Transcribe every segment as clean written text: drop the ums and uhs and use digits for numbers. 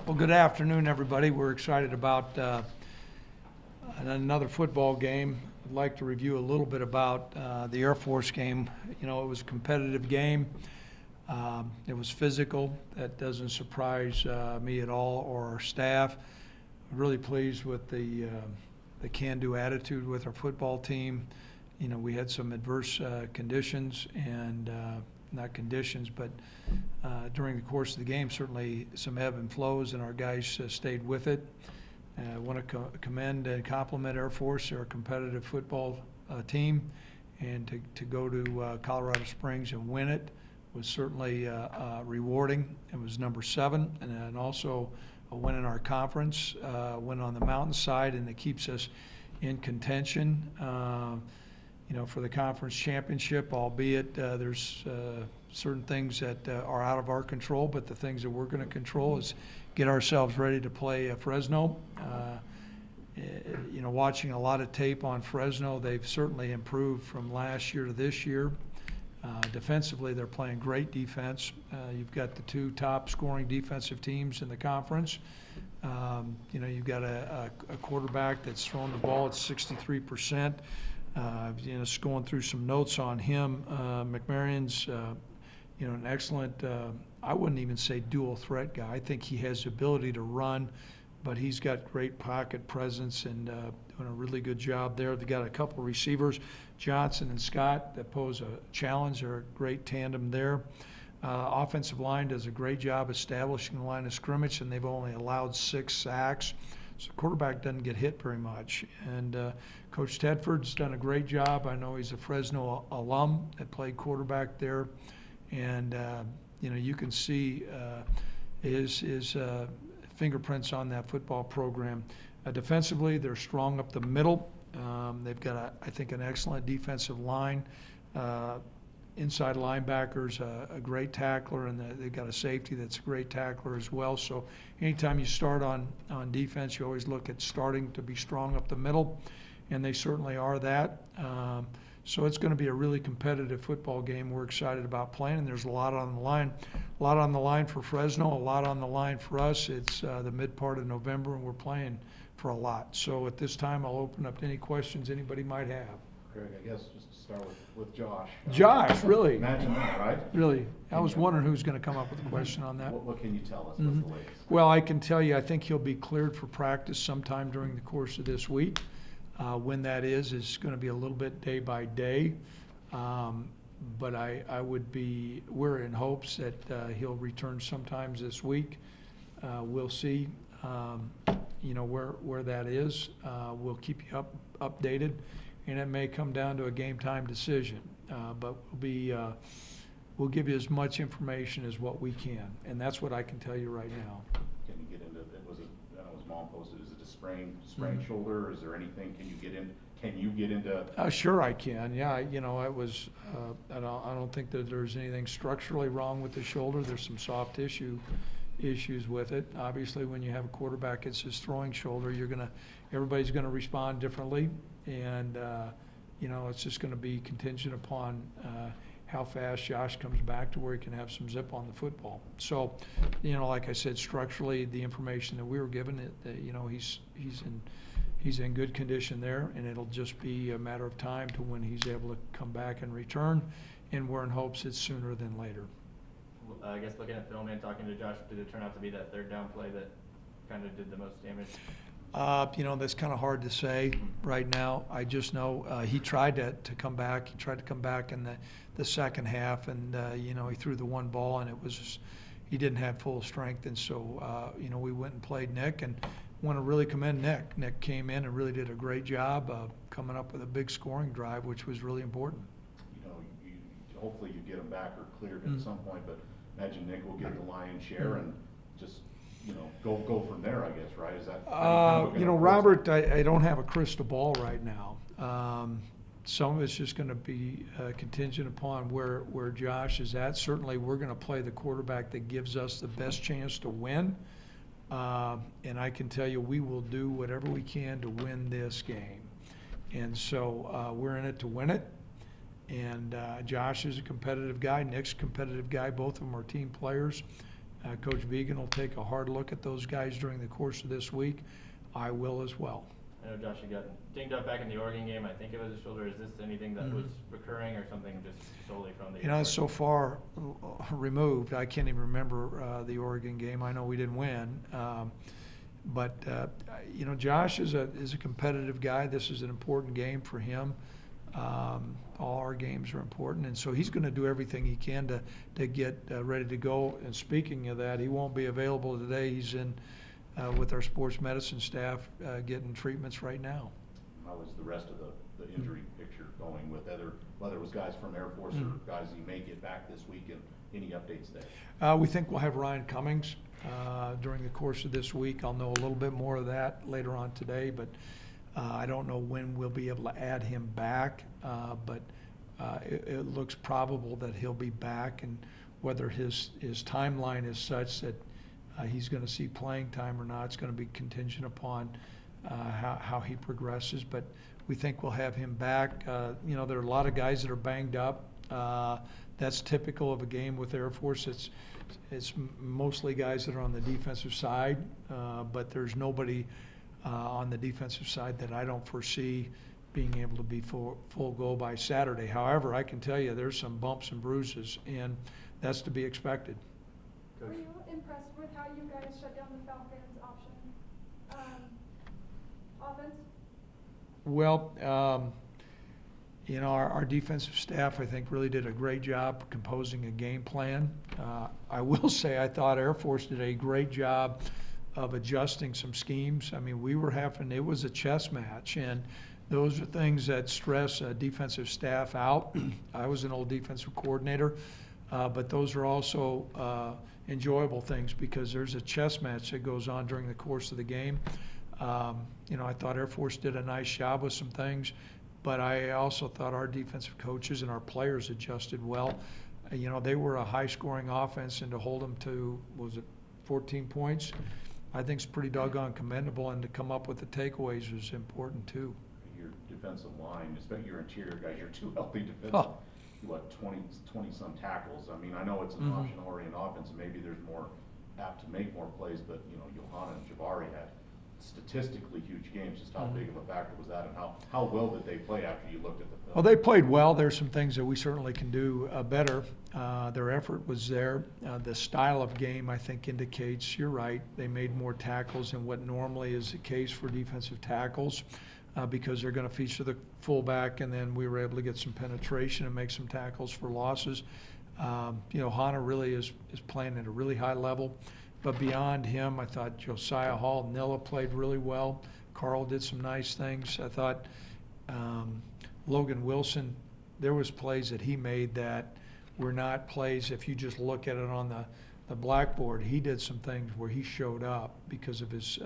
Well, good afternoon, everybody. We're excited about another football game. I'd like to review a little bit about the Air Force game. You know, it was a competitive game. It was physical. That doesn't surprise me at all, or our staff. I'm really pleased with the can-do attitude with our football team. You know, we had some adverse conditions and not conditions, but during the course of the game, certainly some ebb and flows, and our guys stayed with it. I want to commend and compliment Air Force. They're a competitive football team, and to go to Colorado Springs and win it was certainly rewarding. It was number 7, and also a win in our conference, win on the mountainside, and it keeps us in contention. You know, for the conference championship, albeit there's certain things that are out of our control, but the things that we're going to control is get ourselves ready to play Fresno. You know, watching a lot of tape on Fresno, they've certainly improved from last year to this year. Defensively, they're playing great defense. You've got the 2 top scoring defensive teams in the conference. You know, you've got a quarterback that's throwing the ball at 63%. You know, just going through some notes on him. McMarion's, you know, an excellent, I wouldn't even say dual threat guy. I think he has the ability to run, but he's got great pocket presence and doing a really good job there. They've got a couple of receivers, Johnson and Scott, that pose a challenge. They're a great tandem there. Offensive line does a great job establishing the line of scrimmage, and they've only allowed 6 sacks. So the quarterback doesn't get hit very much. And Coach Tedford's done a great job. I know he's a Fresno alum that played quarterback there. And, you know, you can see his fingerprints on that football program. Defensively, they're strong up the middle. They've got, I think, an excellent defensive line. Inside linebackers, a great tackler, and they've got a safety that's a great tackler as well. So anytime you start on defense, you always look at starting to be strong up the middle, and they certainly are that. So it's going to be a really competitive football game. We're excited about playing, and there's a lot on the line. A lot on the line for Fresno, a lot on the line for us. It's the mid part of November, and we're playing for a lot. So at this time, I'll open up to any questions anybody might have. Craig, I guess just to start with Josh. Josh, really? Imagine that, right? Really? I was wondering who's going to come up with a question on that. What can you tell us? What's the latest? Well, I can tell you I think he'll be cleared for practice sometime during the course of this week. When that is going to be a little bit day by day. But we're in hopes that he'll return sometimes this week. We'll see, you know, where that is. We'll keep you updated. And it may come down to a game time decision, but we'll give you as much information as what we can, and that's what I can tell you right now. Can you get into it? Was it? I know it was mom posted. Is it a sprained shoulder? Is there anything? Can you get into? Sure, I can. Yeah, you know, it was. I don't think that there's anything structurally wrong with the shoulder. There's some soft tissue issues with it. Obviously, when you have a quarterback, it's his throwing shoulder. Everybody's gonna respond differently. And, you know, it's just going to be contingent upon how fast Josh comes back to where he can have some zip on the football. So, you know, like I said, structurally, the information that we were given, you know, he's in good condition there, and it'll just be a matter of time to when he's able to come back and return, and we're in hopes it's sooner than later. I guess looking at film and talking to Josh, did it turn out to be that 3rd down play that kind of did the most damage? You know, that's kind of hard to say right now. I just know he tried to come back. He tried to come back in the second half, and, you know, he threw the one ball, and he didn't have full strength. And so, you know, we went and played Nick, and want to really commend Nick. Nick came in and really did a great job coming up with a big scoring drive, which was really important. You know, hopefully you get him back or cleared at some point, but imagine Nick will get the lion's share and just, you know, go from there, I guess, right? Is that? You know, Robert, I don't have a crystal ball right now. Some of it's just going to be contingent upon where Josh is at. Certainly, we're going to play the quarterback that gives us the best chance to win. And I can tell you we will do whatever we can to win this game. And so we're in it to win it. And Josh is a competitive guy. Nick's a competitive guy. Both of them are team players. Coach Vegan will take a hard look at those guys during the course of this week. I will as well. I know Josh, you got dinged up back in the Oregon game. I think it was his shoulder. Is this anything that was recurring or something just solely from the? You know, it's so far removed, I can't even remember the Oregon game. I know we didn't win. But you know, Josh is a competitive guy. This is an important game for him. All our games are important, and so he's going to do everything he can to get ready to go. And speaking of that, he won't be available today. He's in with our sports medicine staff getting treatments right now. How was the rest of the injury picture going with whether it was guys from Air Force or guys you may get back this week, and any updates there? We think we'll have Ryan Cummings during the course of this week. I'll know a little bit more of that later on today, but I don't know when we'll be able to add him back, but it looks probable that he'll be back, and whether his timeline is such that he's going to see playing time or not, it's going to be contingent upon how he progresses. But we think we'll have him back. You know, there are a lot of guys that are banged up. That's typical of a game with Air Force. It's mostly guys that are on the defensive side, but there's nobody on the defensive side that I don't foresee being able to be full go by Saturday. However, I can tell you there's some bumps and bruises, and that's to be expected. Were you impressed with how you guys shut down the Falcons' option offense? Well, you know, our defensive staff, I think, really did a great job composing a game plan. I will say I thought Air Force did a great job of adjusting some schemes. I mean, it was a chess match, and those are things that stress a defensive staff out. I was an old defensive coordinator, but those are also enjoyable things because there's a chess match that goes on during the course of the game. You know, I thought Air Force did a nice job with some things, but I also thought our defensive coaches and our players adjusted well. You know, they were a high-scoring offense, and to hold them to, was it 14 points? I think it's pretty doggone commendable, and to come up with the takeaways was important too. Your defensive line, especially your interior guys, you're too healthy defensive. What, 20-some tackles? I mean, I know it's an option-oriented offense, and maybe there's more apt to make more plays, but, you know, Johanna and Jabari had statistically huge games. Just how big of a factor was that, and how well did they play after you looked at the film? Well, they played well. There's some things that we certainly can do better. Their effort was there. The style of game, I think, indicates, you're right, they made more tackles than what normally is the case for defensive tackles because they're going to feature the fullback, and then we were able to get some penetration and make some tackles for losses. You know, Hana really is playing at a really high level. But beyond him, I thought Josiah Hall, Nilla played really well. Carl did some nice things. I thought Logan Wilson, there was plays that he made that were not plays. If you just look at it on the blackboard, he did some things where he showed up because of his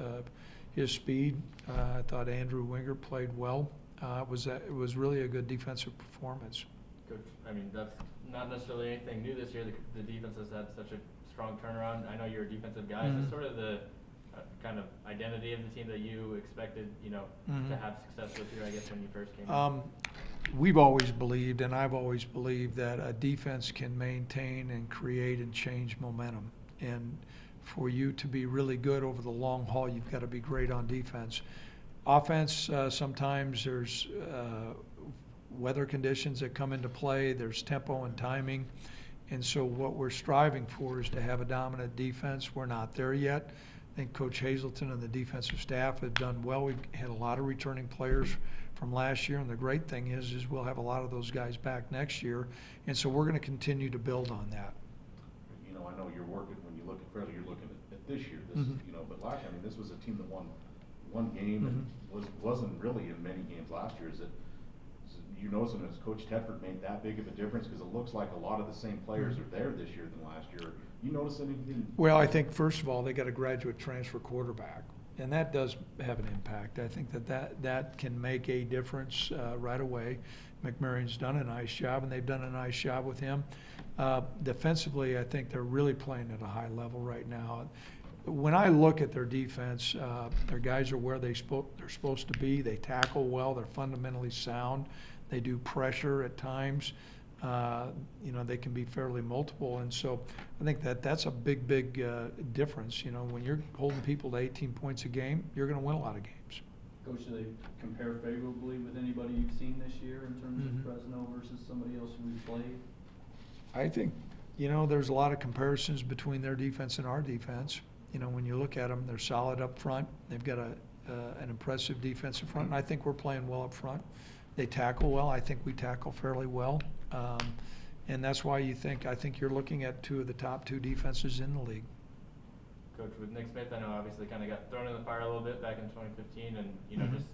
speed. I thought Andrew Winger played well. It was really a good defensive performance. Coach, I mean, that's not necessarily anything new this year. The defense has had such a strong turnaround. I know you're a defensive guy. Is this sort of the kind of identity of the team that you expected, you know, to have success with here, I guess, when you first came in? We've always believed, and I've always believed, that a defense can maintain and create and change momentum. And for you to be really good over the long haul, you've got to be great on defense. Offense, sometimes there's weather conditions that come into play. There's tempo and timing. And so what we're striving for is to have a dominant defense. We're not there yet. I think Coach Hazelton and the defensive staff have done well. We've had a lot of returning players from last year, and the great thing is we'll have a lot of those guys back next year. And so we're going to continue to build on that. You know, I know you're working, when you look at Fresno, you're looking at this year. This is, you know, but last year, I mean, this was a team that won one game and wasn't really in many games last year. Is it you noticing as Coach Tedford made that big of a difference? Because it looks like a lot of the same players are there this year than last year. You notice anything? Well, I think, first of all, they got a graduate transfer quarterback, and that does have an impact. I think that can make a difference right away. McMarion's done a nice job, and they've done a nice job with him. Defensively, I think they're really playing at a high level right now. When I look at their defense, their guys are where they're supposed to be. They tackle well. They're fundamentally sound. They do pressure at times. you know, they can be fairly multiple. And so I think that's a big difference. You know, when you're holding people to 18 points a game, you're going to win a lot of games. Coach, do they compare favorably with anybody you've seen this year in terms of Fresno versus somebody else who we've played? I think, you know, there's a lot of comparisons between their defense and our defense. You know, when you look at them, they're solid up front. They've got an impressive defensive front, and I think we're playing well up front. They tackle well. I think we tackle fairly well. And that's why I think you're looking at two of the top two defenses in the league. Coach, with Nick Smith, I know obviously kind of got thrown in the fire a little bit back in 2015 and, you know, just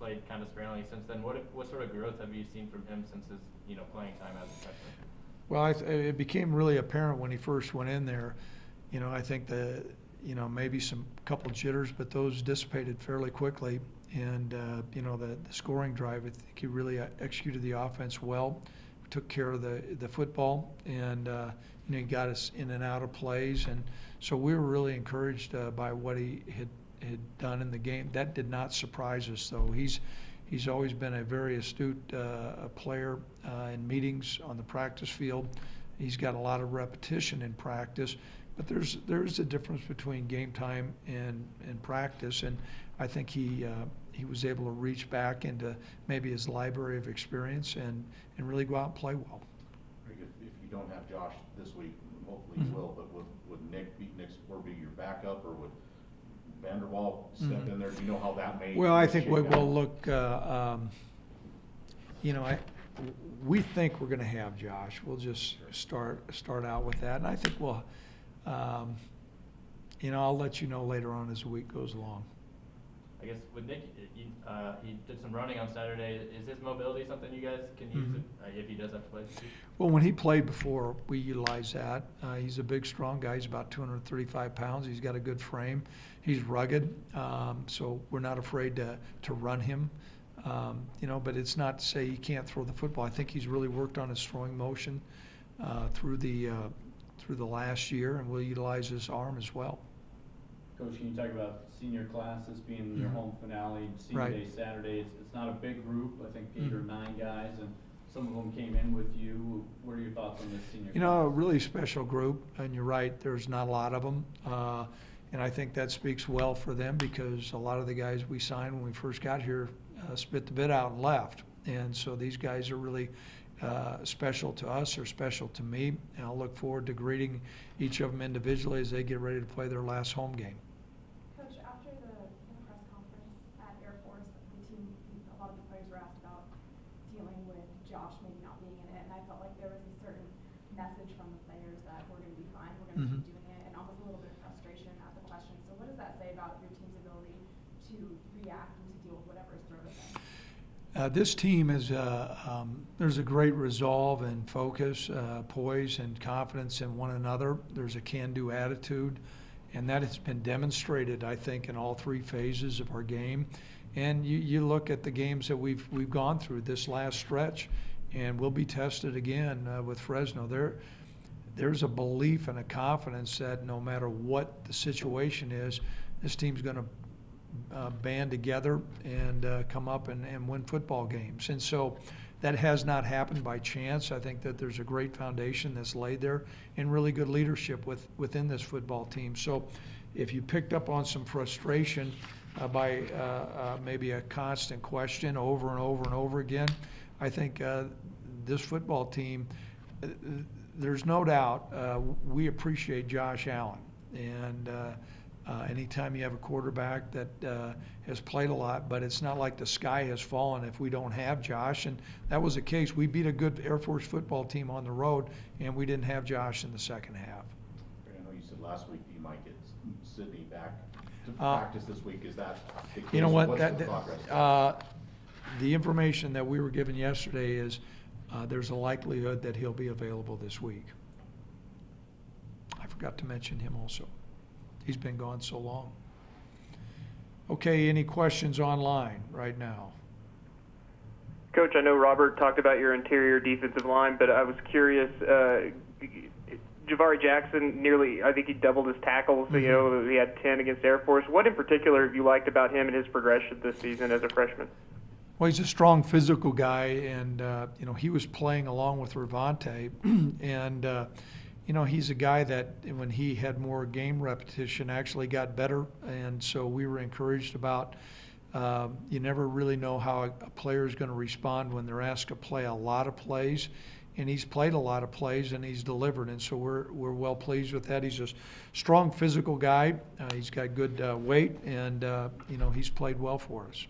played kind of sparingly since then. What sort of growth have you seen from him since his, you know, playing time as a freshman? Well, it became really apparent when he first went in there. You know, I think you know, maybe some couple jitters, but those dissipated fairly quickly. And, you know, the scoring drive, I think he really executed the offense well, took care of the football, and, you know, he got us in and out of plays. And so we were really encouraged by what he had done in the game. That did not surprise us, though. He's always been a very astute player in meetings on the practice field. He's got a lot of repetition in practice. But there's a difference between game time and practice, and I think he was able to reach back into maybe his library of experience and really go out and play well. If you don't have Josh this week, hopefully you will, but would Nick be your backup, or would Vanderwall step in there? Do you know how that may? Well, I think we'll look. You know, we think we're going to have Josh. We'll just start out with that, and I think we'll. You know, I'll let you know later on as the week goes along. I guess with Nick, he did some running on Saturday. Is his mobility something you guys can use if he does have to play this week? Well, when he played before, we utilized that. He's a big, strong guy. He's about 235 pounds. He's got a good frame. He's rugged, so we're not afraid to run him. You know, but it's not to say he can't throw the football. I think he's really worked on his throwing motion through the last year, and we'll utilize his arm as well. Coach, can you talk about senior classes being your home finale, senior day Saturday? It's not a big group, I think 8 or 9 guys, and some of them came in with you. What are your thoughts on this senior class? You know, a really special group, and you're right, there's not a lot of them. And I think that speaks well for them, because a lot of the guys we signed when we first got here spit the bit out and left. And so these guys are really special to us, or special to me, and I'll look forward to greeting each of them individually as they get ready to play their last home game. Coach, after the press conference at Air Force, a lot of the players were asked about dealing with Josh maybe not being in it, and I felt like there was a certain message from the players that we're going to be fine, we're going to keep doing it, and almost a little bit of frustration at the question. So what does that say about your team's ability to react and to deal with whatever is thrown at them? This team is, there's a great resolve and focus, poise and confidence in one another. There's a can-do attitude, and that has been demonstrated, I think, in all 3 phases of our game. And you look at the games that we've gone through this last stretch, and we'll be tested again with Fresno. There's a belief and a confidence that no matter what the situation is, this team's going to band together and come up and win football games. And so that has not happened by chance. I think that there's a great foundation that's laid there and really good leadership within this football team. So if you picked up on some frustration by maybe a constant question over and over and over again, I think this football team, there's no doubt we appreciate Josh Allen. And anytime you have a quarterback that has played a lot, but it's not like the sky has fallen if we don't have Josh, and that was the case. We beat a good Air Force football team on the road, and we didn't have Josh in the second half. I know you said last week you might get Sydney back to practice this week. Is that the case? You know what? What's the progress? The information that we were given yesterday is there's a likelihood that he'll be available this week. I forgot to mention him also. He's been gone so long. Okay, any questions online right now? Coach, I know Robert talked about your interior defensive line, but I was curious, Javari Jackson I think he doubled his tackles, you know, he had 10 against Air Force. What in particular have you liked about him and his progression this season as a freshman? Well, he's a strong physical guy, and you know, he was playing along with Ravante, and you know, he's a guy that when he had more game repetition actually got better, and so we were encouraged about. You never really know how a player is going to respond when they're asked to play a lot of plays, and he's played a lot of plays and he's delivered, and so we're well pleased with that. He's a strong physical guy. He's got good weight, and you know, he's played well for us.